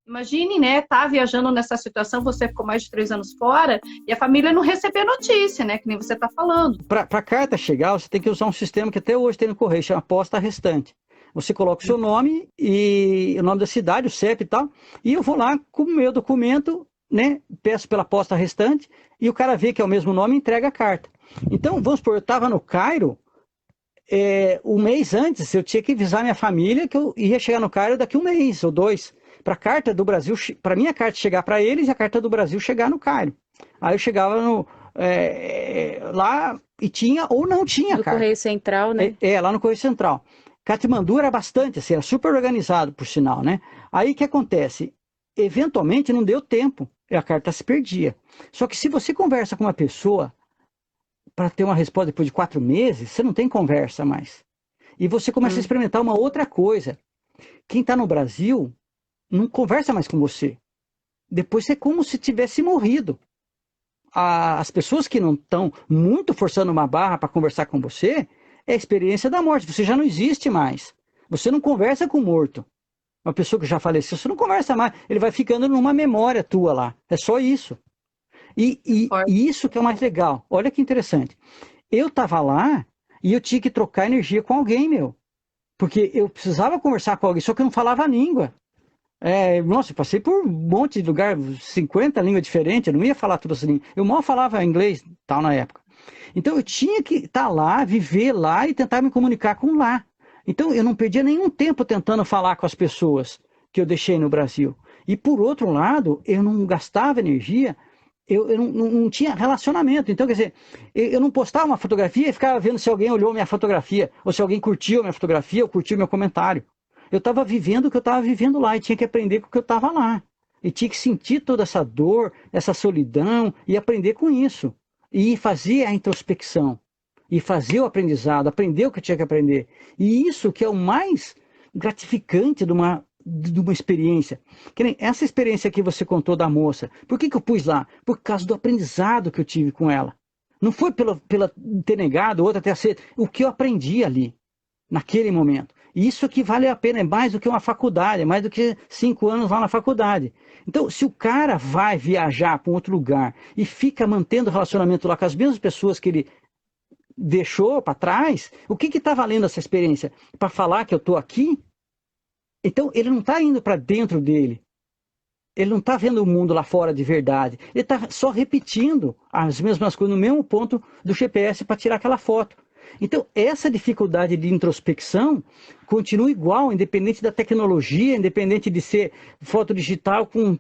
Imagine, né, tá viajando nessa situação, você ficou mais de 3 anos fora e a família não receber notícia, né, que nem você tá falando. Para a carta chegar, você tem que usar um sistema que até hoje tem no correio, chama posta restante. Você coloca o seu nome e o nome da cidade, o CEP e tal, e eu vou lá com o meu documento, né, peço pela posta restante, e o cara vê que é o mesmo nome e entrega a carta. Então, vamos supor, eu estava no Cairo, um mês antes, eu tinha que avisar minha família que eu ia chegar no Cairo daqui um mês ou 2, para a carta do Brasil, para minha carta chegar para eles e a carta do Brasil chegar no Cairo. Aí eu chegava lá e tinha ou não tinha Do carta. Correio Central, né? Lá no Correio Central. Katmandu era bastante, assim, era super organizado, por sinal, né? Aí o que acontece? Eventualmente não deu tempo e a carta se perdia. Só que se você conversa com uma pessoa para ter uma resposta depois de 4 meses, você não tem conversa mais. E você começa a experimentar uma outra coisa. Quem está no Brasil não conversa mais com você. Depois é como se tivesse morrido. As pessoas que não estão muito forçando uma barra para conversar com você, é a experiência da morte. Você já não existe mais. Você não conversa com o morto. Uma pessoa que já faleceu, você não conversa mais. Ele vai ficando numa memória tua lá. É só isso. E isso que é o mais legal. Olha que interessante. Eu estava lá e eu tinha que trocar energia com alguém, meu. Porque eu precisava conversar com alguém, só que eu não falava a língua. Nossa, eu passei por um monte de lugar, 50 línguas diferentes, eu não ia falar todas as línguas. Eu mal falava inglês, tal, na época. Então eu tinha que estar lá, viver lá e tentar me comunicar com lá. Então eu não perdia nenhum tempo tentando falar com as pessoas que eu deixei no Brasil. E por outro lado, eu não gastava energia, eu não tinha relacionamento. Então, quer dizer, eu não postava uma fotografia e ficava vendo se alguém olhou minha fotografia, ou se alguém curtiu minha fotografia, ou curtiu meu comentário. Eu estava vivendo o que eu estava vivendo lá e tinha que aprender com o que eu estava lá. E tinha que sentir toda essa dor, essa solidão e aprender com isso. E fazer a introspecção. E fazer o aprendizado, aprender o que eu tinha que aprender. E isso que é o mais gratificante de uma experiência. Que nem essa experiência que você contou da moça. Por que eu pus lá? Por causa do aprendizado que eu tive com ela. Não foi pela ter negado, outra ter aceito. O que eu aprendi ali, naquele momento. E isso que vale a pena, é mais do que uma faculdade, é mais do que 5 anos lá na faculdade. Então, se o cara vai viajar para um outro lugar e fica mantendo relacionamento lá com as mesmas pessoas que ele deixou para trás, o que está valendo essa experiência? Para falar que eu estou aqui? Então, ele não está indo para dentro dele. Ele não está vendo o mundo lá fora de verdade. Ele está só repetindo as mesmas coisas no mesmo ponto do GPS para tirar aquela foto. Então, essa dificuldade de introspecção continua igual, independente da tecnologia, independente de ser foto digital com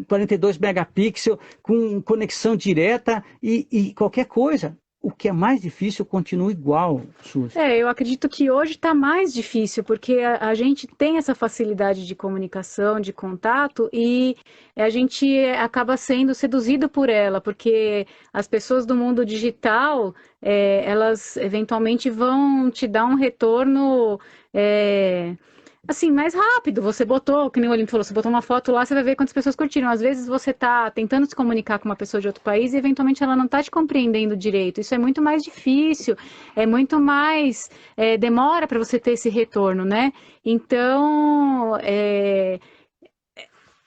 42 megapixels, com conexão direta e qualquer coisa. O que é mais difícil continua igual, Suzy. Eu acredito que hoje está mais difícil, porque a gente tem essa facilidade de comunicação, de contato, e a gente acaba sendo seduzido por ela, porque as pessoas do mundo digital, elas eventualmente vão te dar um retorno assim, mais rápido. Você botou, que nem o Olimpo falou, você botou uma foto lá, você vai ver quantas pessoas curtiram. Às vezes você está tentando se comunicar com uma pessoa de outro país e eventualmente ela não está te compreendendo direito. Isso é muito mais difícil, é muito mais, demora para você ter esse retorno, né? Então,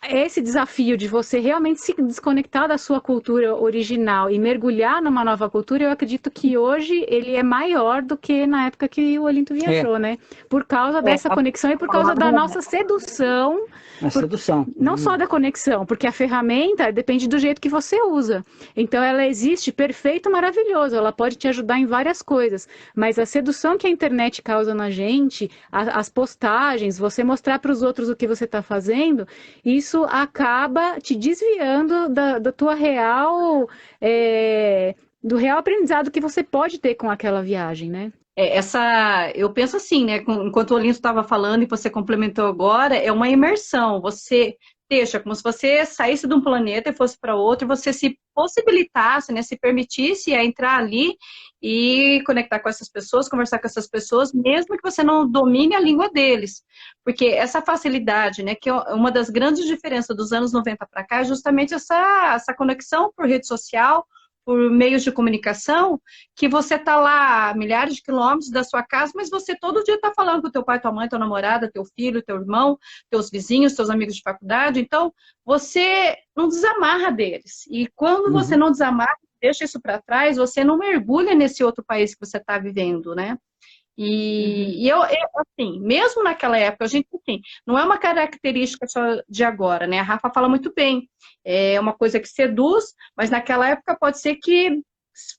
esse desafio de você realmente se desconectar da sua cultura original e mergulhar numa nova cultura, eu acredito que hoje ele é maior do que na época que o Olinto viajou, né? Por causa dessa conexão e por causa da nossa sedução. A sedução. Não só da conexão, porque a ferramenta depende do jeito que você usa. Então ela existe perfeito, maravilhoso, ela pode te ajudar em várias coisas, mas a sedução que a internet causa na gente, as postagens, você mostrar para os outros o que você está fazendo, isso acaba te desviando da tua real, do real aprendizado que você pode ter com aquela viagem, né? Eu penso assim, né? Enquanto o Olinto estava falando e você complementou agora, é uma imersão. Você deixa como se você saísse de um planeta e fosse para outro, e você se possibilitasse, né? Se permitisse a entrar ali e conectar com essas pessoas, conversar com essas pessoas, mesmo que você não domine a língua deles. Porque essa facilidade, né? Que é uma das grandes diferenças dos anos 90 para cá, é justamente essa conexão por rede social, por meios de comunicação, que você está lá a milhares de quilômetros da sua casa, mas você todo dia está falando com o teu pai, tua mãe, tua namorada, teu filho, teu irmão, teus vizinhos, teus amigos de faculdade. Então, você não desamarra deles. E quando você não desamarra, deixa isso para trás, você não mergulha nesse outro país que você está vivendo, né? E eu, assim, mesmo naquela época, a gente, assim, não é uma característica só de agora, né? A Rafa fala muito bem, é uma coisa que seduz, mas naquela época pode ser que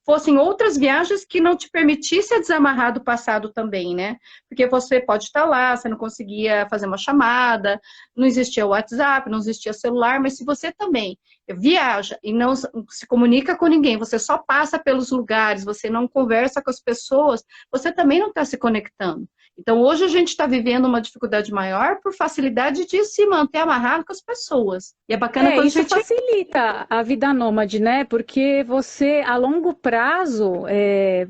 fossem outras viagens que não te permitissem desamarrar do passado também, né? Porque você pode estar lá, você não conseguia fazer uma chamada, não existia o WhatsApp, não existia celular, mas se você também viaja e não se comunica com ninguém, você só passa pelos lugares, você não conversa com as pessoas, você também não está se conectando. Então, hoje a gente está vivendo uma dificuldade maior por facilidade de se manter amarrado com as pessoas. E é bacana quando isso facilita a vida nômade, né? Porque você, a longo prazo,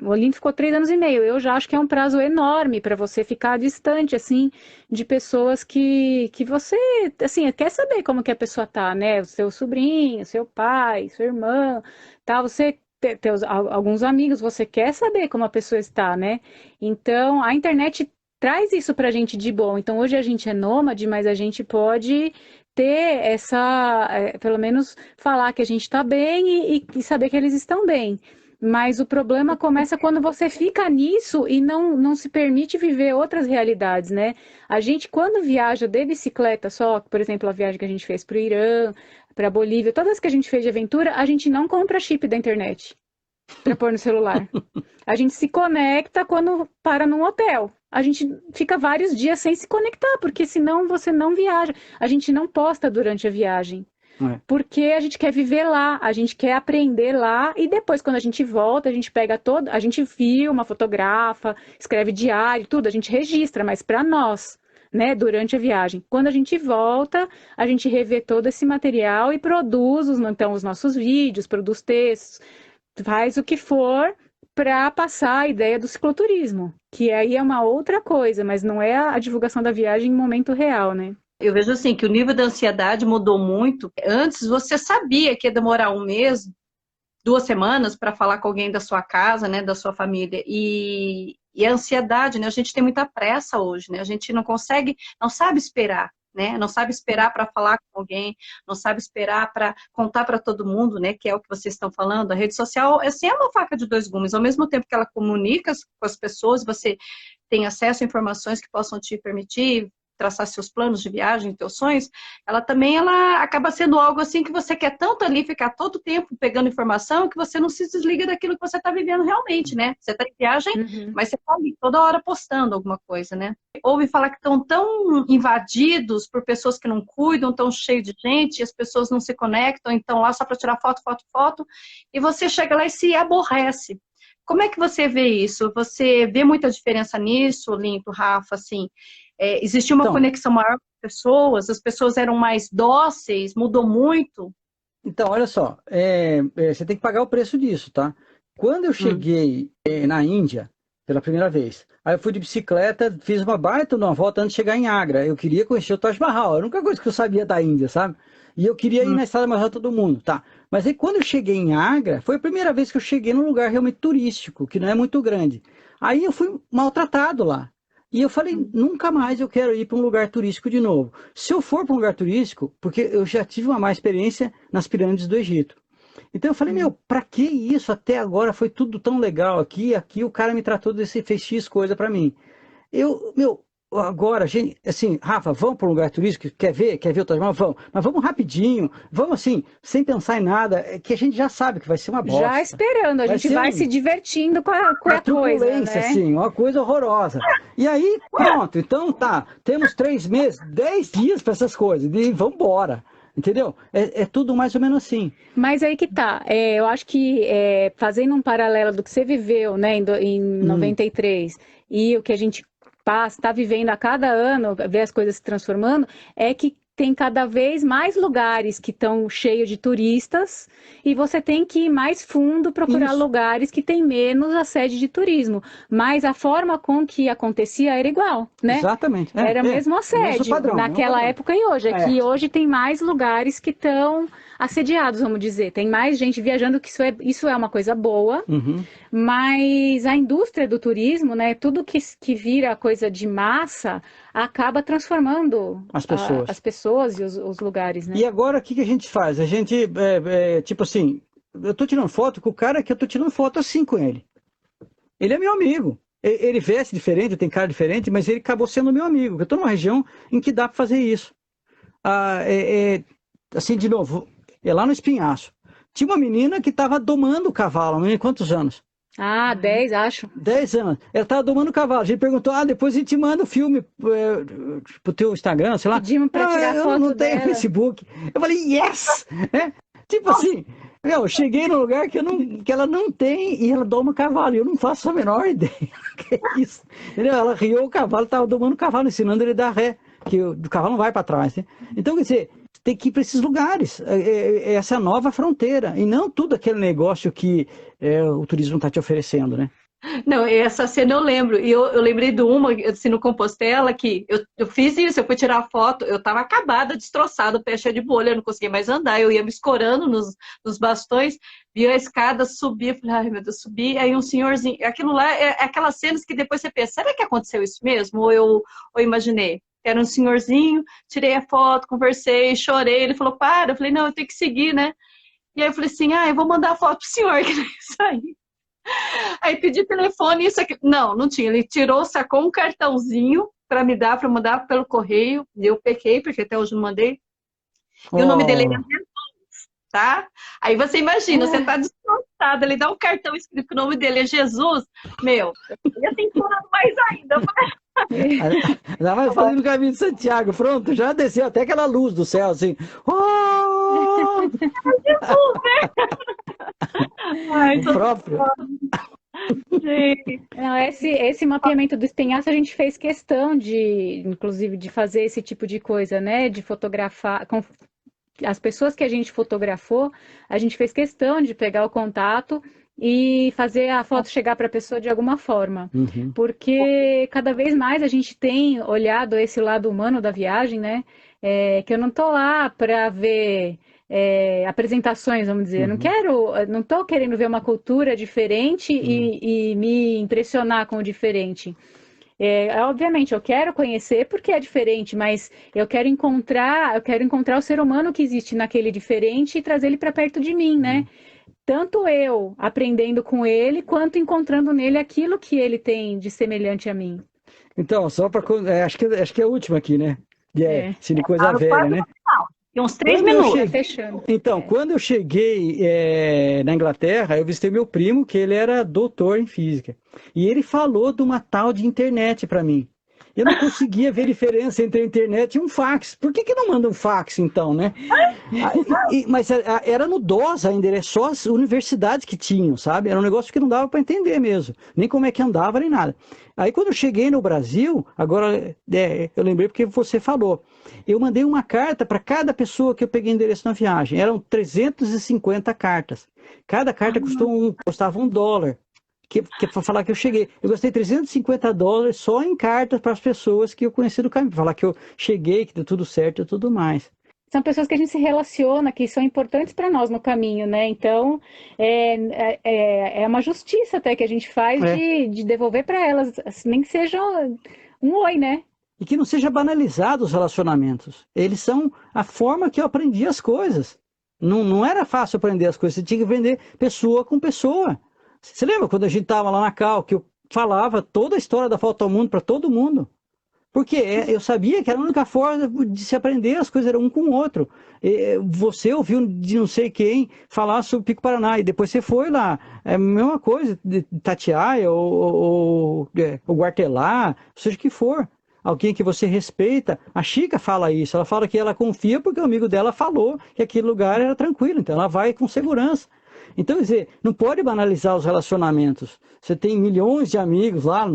o Olinto ficou 3 anos e meio. Eu já acho que é um prazo enorme para você ficar distante, assim, de pessoas que você, assim, quer saber como que a pessoa tá, né? O seu sobrinho, seu pai, seu irmão, tá? Você tem alguns amigos, você quer saber como a pessoa está, né? Então, a internet traz isso pra gente de bom. Então, hoje a gente é nômade, mas a gente pode ter pelo menos falar que a gente está bem e saber que eles estão bem. Mas o problema começa quando você fica nisso e não se permite viver outras realidades, né? A gente, quando viaja de bicicleta só, por exemplo, a viagem que a gente fez para o Irã, para a Bolívia, todas as que a gente fez de aventura, a gente não compra chip da internet para pôr no celular. A gente se conecta quando para num hotel. A gente fica vários dias sem se conectar, porque senão você não viaja. A gente não posta durante a viagem. Porque a gente quer viver lá, a gente quer aprender lá, e depois, quando a gente volta, a gente pega a gente filma, fotografa, escreve diário, tudo, a gente registra, mas para nós, né, durante a viagem. Quando a gente volta, a gente revê todo esse material e produz, então, os nossos vídeos, produz textos, faz o que for para passar a ideia do cicloturismo, que aí é uma outra coisa, mas não é a divulgação da viagem em momento real, né? Eu vejo assim que o nível da ansiedade mudou muito. Antes você sabia que ia demorar um mês, 2 semanas para falar com alguém da sua casa, né, da sua família. E a ansiedade, né? A gente tem muita pressa hoje, né? A gente não consegue, não sabe esperar, né? Não sabe esperar para falar com alguém, não sabe esperar para contar para todo mundo, né? Que é o que vocês estão falando. A rede social assim, é uma faca de 2 gumes. Ao mesmo tempo que ela comunica com as pessoas, você tem acesso a informações que possam te permitir traçar seus planos de viagem, teus sonhos, ela acaba sendo algo assim que você quer tanto ali, ficar todo o tempo pegando informação, que você não se desliga daquilo que você está vivendo realmente, né? Você está em viagem, mas você está ali toda hora postando alguma coisa, né? Ouve falar que estão tão invadidos por pessoas que não cuidam, tão cheio de gente, e as pessoas não se conectam, então lá só para tirar foto, e você chega lá e se aborrece. Como é que você vê isso? Você vê muita diferença nisso, Linto, Rafa, assim? Existia uma conexão maior com as pessoas eram mais dóceis, mudou muito? Então, olha só, você tem que pagar o preço disso, tá? Quando eu cheguei na Índia, pela primeira vez, aí eu fui de bicicleta, fiz uma baita numa volta antes de chegar em Agra. Eu queria conhecer o Taj Mahal, era a única coisa que eu sabia da Índia, sabe? E eu queria ir na estrada mais rápida do mundo, tá? Mas aí quando eu cheguei em Agra, foi a primeira vez que eu cheguei num lugar realmente turístico, que não é muito grande. Aí eu fui maltratado lá. E eu falei, nunca mais eu quero ir para um lugar turístico de novo. Se eu for para um lugar turístico, porque eu já tive uma má experiência nas pirâmides do Egito. Então eu falei, para que isso? Até agora foi tudo tão legal aqui o cara me tratou fez X coisa para mim. Agora, gente, assim, Rafa, vamos para um lugar turístico, quer ver o Taj Mahal? Vamos, mas vamos rapidinho, vamos assim, sem pensar em nada, que a gente já sabe que vai ser uma bosta. Já esperando, a gente vai se divertindo com a coisa, né? Assim, uma coisa horrorosa. E aí, pronto, então tá, temos 3 meses, 10 dias para essas coisas, e vamos embora. Entendeu? É tudo mais ou menos assim. Mas aí que tá. Eu acho que fazendo um paralelo do que você viveu, né, em 93 e o que a gente está vivendo a cada ano, ver as coisas se transformando, é que tem cada vez mais lugares que estão cheios de turistas e você tem que ir mais fundo procurar lugares que tem menos a sede de turismo. Mas a forma com que acontecia era igual, né? Exatamente. Era mesmo assédio naquela época e hoje. É que hoje tem mais lugares que estão assediados, vamos dizer. Tem mais gente viajando, que isso é uma coisa boa, mas a indústria do turismo, né, tudo que vira coisa de massa, acaba transformando as pessoas e os lugares, né? E agora, o que a gente faz? A gente, tipo assim, eu tô tirando foto com o cara que eu tô tirando foto assim com ele. Ele é meu amigo. Ele veste diferente, tem cara diferente, mas ele acabou sendo meu amigo. Eu estou numa região em que dá para fazer isso. Assim, de novo, lá no Espinhaço. Tinha uma menina que estava domando o cavalo, não sei quantos anos. 10, acho. 10 anos. Ela estava domando o cavalo. A gente perguntou, depois a gente manda o filme pro teu Instagram, sei lá. Pedimos para tirar foto eu não dela. tenho Facebook. Eu falei, yes! Tipo assim, eu cheguei num lugar que ela não tem e ela doma o cavalo. Eu não faço a menor ideia do que é isso. Entendeu? Ela riou o cavalo, estava domando o cavalo, ensinando ele a dar ré, que o cavalo não vai para trás. Né? Então, quer dizer, tem que ir para esses lugares. Essa é a nova fronteira. E não tudo aquele negócio que o turismo está te oferecendo, né? Não, essa cena eu lembro. E eu lembrei de uma, assim, no Compostela, que eu fiz isso, eu fui tirar foto, eu tava acabada, destroçada, o pé cheio de bolha, eu não conseguia mais andar, eu ia me escorando nos bastões, vi a escada, subi, falei, ai meu Deus, subi, aí um senhorzinho, aquilo lá é aquelas cenas que depois você pensa, será que aconteceu isso mesmo? Ou eu imaginei? Era um senhorzinho, tirei a foto, conversei, chorei, ele falou, para, eu falei, não, eu tenho que seguir, né? E aí eu falei assim, eu vou mandar a foto pro senhor, que não é isso aí. Aí pedi telefone, isso aqui. Não tinha. Ele sacou um cartãozinho para me dar, para mandar pelo correio. E eu pequei, porque até hoje não mandei. E o nome dele é Jesus, tá? Aí você imagina, você tá destroçado, ele dá um cartão escrito que o nome dele é Jesus. Meu, eu ia assim, mais ainda. Ainda mais fazendo o caminho de Santiago. Pronto, já desceu até aquela luz do céu, assim. Oh! Jesus, né? Ai, o próprio. Não, esse mapeamento do Espinhaço a gente fez questão inclusive, de fazer esse tipo de coisa, né? De fotografar com as pessoas que a gente fotografou, a gente fez questão de pegar o contato e fazer a foto chegar para a pessoa de alguma forma. Porque cada vez mais a gente tem olhado esse lado humano da viagem, né? Que eu não tô lá para ver apresentações, vamos dizer. Eu não estou querendo ver uma cultura diferente e me impressionar com o diferente. Obviamente, eu quero conhecer porque é diferente, mas eu quero encontrar o ser humano que existe naquele diferente e trazer ele para perto de mim, né? Tanto eu aprendendo com ele, quanto encontrando nele aquilo que ele tem de semelhante a mim. Então, só para acho que é a última aqui, né? De coisa velha, né? Tem uns 3 minutos. Fechando. Então, quando eu cheguei na Inglaterra, eu visitei meu primo, que ele era doutor em física. E ele falou de uma tal de internet para mim. Eu não conseguia ver diferença entre a internet e um fax. Por que não manda um fax, então, né? Mas era no DOS ainda, era só as universidades que tinham, sabe? Era um negócio que não dava para entender mesmo. Nem como é que andava, nem nada. Aí quando eu cheguei no Brasil, agora eu lembrei porque você falou, eu mandei uma carta para cada pessoa que eu peguei endereço na viagem. Eram 350 cartas. Cada carta custava $1. Que para falar que eu cheguei. Eu gastei $350 só em cartas para as pessoas que eu conheci do caminho, para falar que eu cheguei, que deu tudo certo e tudo mais. São pessoas que a gente se relaciona, que são importantes para nós no caminho, né? Então, é uma justiça até que a gente faz de devolver para elas, nem que seja um oi, né? E que não seja banalizado os relacionamentos. Eles são a forma que eu aprendi as coisas. Não era fácil aprender as coisas, você tinha que aprender pessoa com pessoa. Você lembra quando a gente estava lá na Cal, que eu falava toda a história da Volta ao Mundo para todo mundo? Porque eu sabia que era a única forma de se aprender, as coisas eram um com o outro. Você ouviu de não sei quem falar sobre o Pico Paraná, e depois você foi lá. É a mesma coisa, de Itatiaia ou Guartelá, seja o que for. Alguém que você respeita. A Chica fala isso, ela fala que ela confia porque o amigo dela falou que aquele lugar era tranquilo, então ela vai com segurança. Então, quer dizer, não pode banalizar os relacionamentos. Você tem milhões de amigos lá,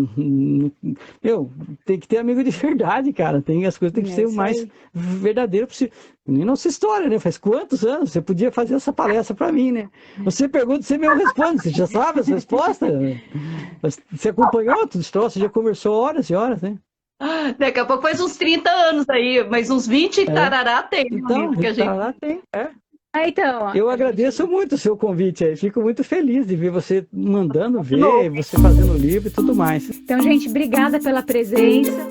tem que ter amigo de verdade, cara. As coisas têm que ser o mais verdadeiro possível. Nem nossa história, né? Faz quantos anos você podia fazer essa palestra para mim, né? Você pergunta, você mesmo responde. Você já sabe as respostas? Você acompanhou tudo isso, você já conversou horas e horas, né? Daqui a pouco faz uns 30 anos aí, mas uns 20 tarará tem. Então, que a gente... tarará tem, Então, eu agradeço muito o seu convite aí. Fico muito feliz de ver você mandando ver, você fazendo livro e tudo mais. Então, gente, obrigada pela presença.